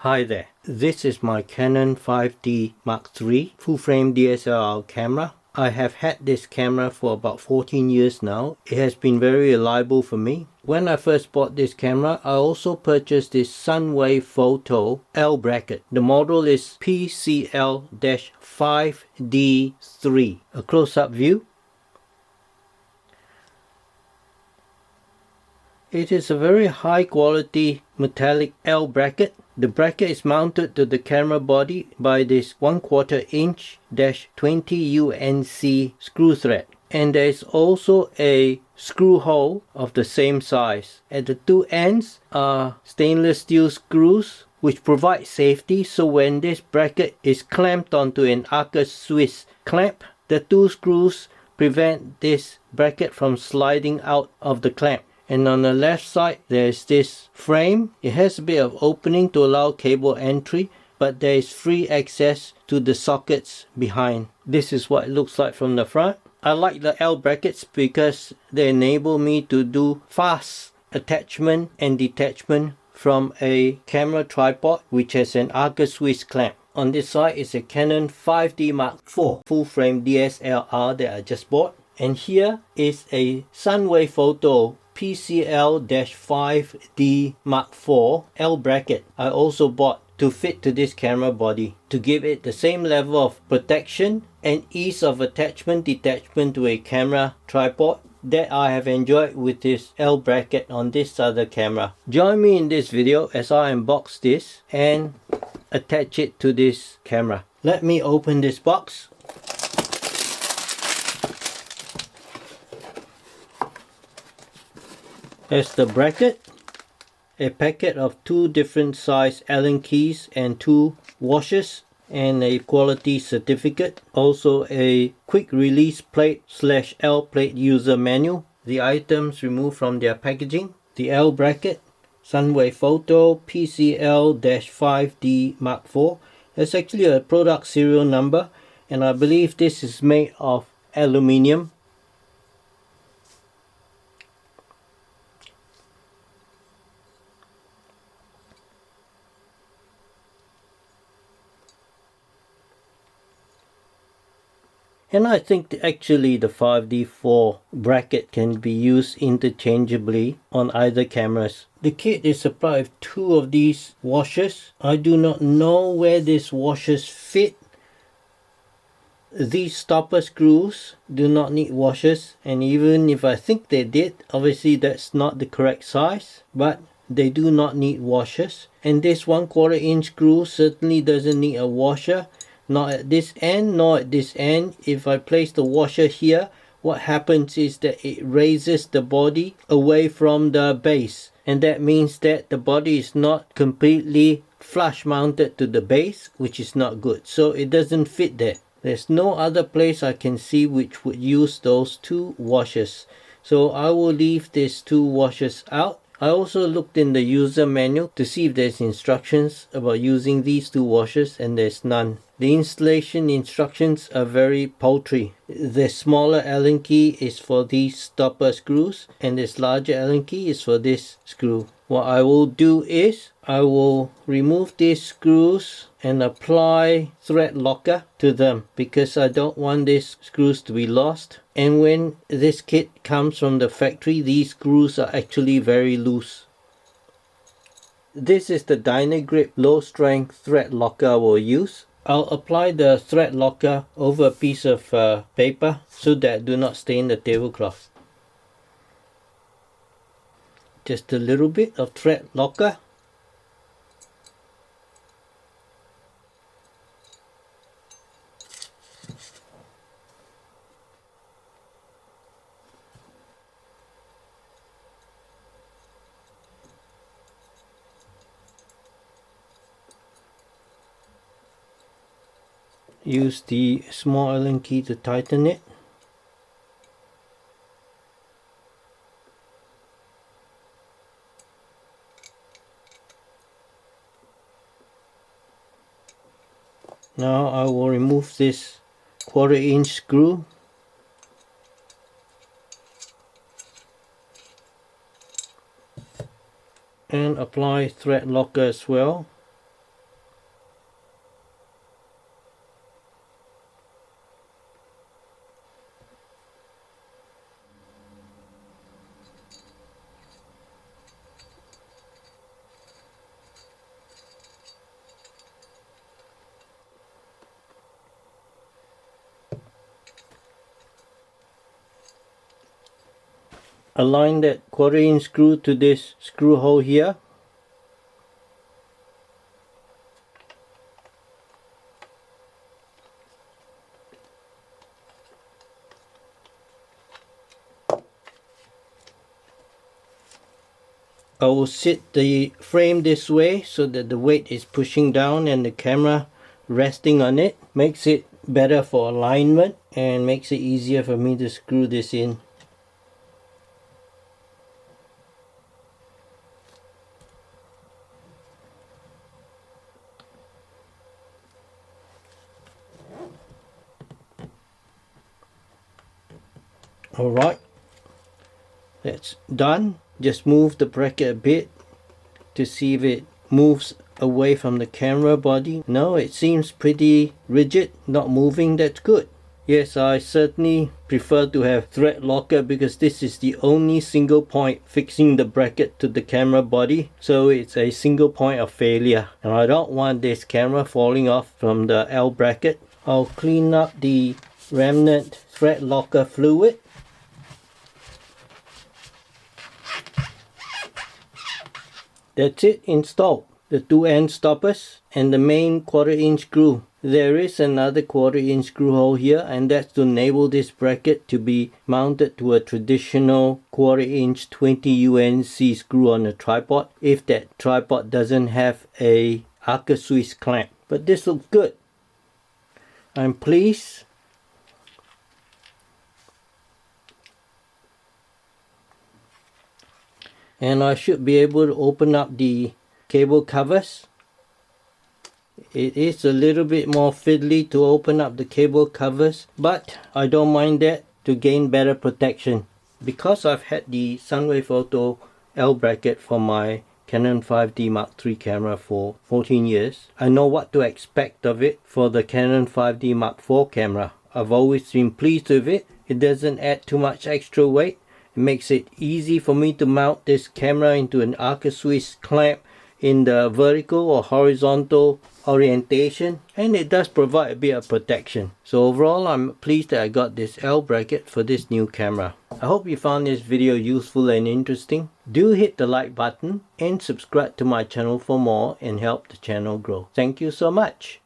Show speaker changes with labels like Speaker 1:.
Speaker 1: Hi there, this is my Canon 5D Mark III full frame DSLR camera. I have had this camera for about 14 years now. It has been very reliable for me. When I first bought this camera, I also purchased this SUNWAYFOTO L-bracket. The model is PCL-5DIV. A close-up view. It is a very high quality metallic L bracket. The bracket is mounted to the camera body by this 1/4 inch -20 UNC screw thread. And there is also a screw hole of the same size. At the two ends are stainless steel screws which provide safety, so when this bracket is clamped onto an Arcus Swiss clamp, the two screws prevent this bracket from sliding out of the clamp. And on the left side there is this frame. It has a bit of opening to allow cable entry, but there is free access to the sockets behind. This is what it looks like from the front. I like the L brackets because they enable me to do fast attachment and detachment from a camera tripod which has an Arcus Swiss clamp. On this side is a Canon 5D Mark IV full frame DSLR that I just bought. And here is a SUNWAYFOTO PCL-5D Mark IV L-bracket I also bought to fit to this camera body to give it the same level of protection and ease of attachment detachment to a camera tripod that I have enjoyed with this L-bracket on this other camera. Join me in this video as I unbox this and attach it to this camera. Let me open this box. There's the bracket, a packet of two different size Allen keys and two washers, and a quality certificate. Also a quick release plate / L plate user manual. The items removed from their packaging. The L bracket, SUNWAYFOTO PCL-5D Mark IV. That's actually a product serial number, and I believe this is made of aluminium. And I think actually the 5D4 bracket can be used interchangeably on either cameras. The kit is supplied with two of these washers. I do not know where these washers fit. These stopper screws do not need washers, and even if I think they did, obviously that's not the correct size, but they do not need washers. And this 1/4 inch screw certainly doesn't need a washer. Not at this end, nor at this end. If I place the washer here, what happens is that it raises the body away from the base. And that means that the body is not completely flush mounted to the base, which is not good. So it doesn't fit there. There's no other place I can see which would use those two washers. So I will leave these two washers out. I also looked in the user manual to see if there's instructions about using these two washers, and there's none. The installation instructions are very paltry. The smaller Allen key is for these stopper screws, and this larger Allen key is for this screw. What I will do is I will remove these screws and apply thread locker to them because I don't want these screws to be lost. And when this kit comes from the factory, these screws are actually very loose. This is the Dynagrip low strength thread locker I will use. I'll apply the thread locker over a piece of paper so that do not stain the tablecloth. Just a little bit of thread locker. Use the small Allen key to tighten it. Now I will remove this 1/4 inch screw. And apply thread locker as well. align that 1/4 inch screw to this screw hole here. I will sit the frame this way so that the weight is pushing down and the camera resting on it. Makes it better for alignment and makes it easier for me to screw this in. Alright, that's done. Just move the bracket a bit to see if it moves away from the camera body. No, it seems pretty rigid, not moving. That's good. Yes, I certainly prefer to have thread locker because this is the only single point fixing the bracket to the camera body, so it's a single point of failure, and I don't want this camera falling off from the L bracket. I'll clean up the remnant thread locker fluid. That's it installed. The two end stoppers and the main 1/4 inch screw. There is another 1/4 inch screw hole here, and that's to enable this bracket to be mounted to a traditional 1/4 inch 20 UNC screw on a tripod if that tripod doesn't have a Arca Swiss clamp. But this looks good. I'm pleased. And I should be able to open up the cable covers. It is a little bit more fiddly to open up the cable covers, but I don't mind that to gain better protection. Because I've had the SUNWAYFOTO L-bracket for my Canon 5D Mark III camera for 14 years, I know what to expect of it for the Canon 5D Mark IV camera. I've always been pleased with it. It doesn't add too much extra weight. It makes it easy for me to mount this camera into an Arca Swiss clamp in the vertical or horizontal orientation, and it does provide a bit of protection. So overall, I'm pleased that I got this L bracket for this new camera. I hope you found this video useful and interesting. Do hit the like button and subscribe to my channel for more and help the channel grow. Thank you so much.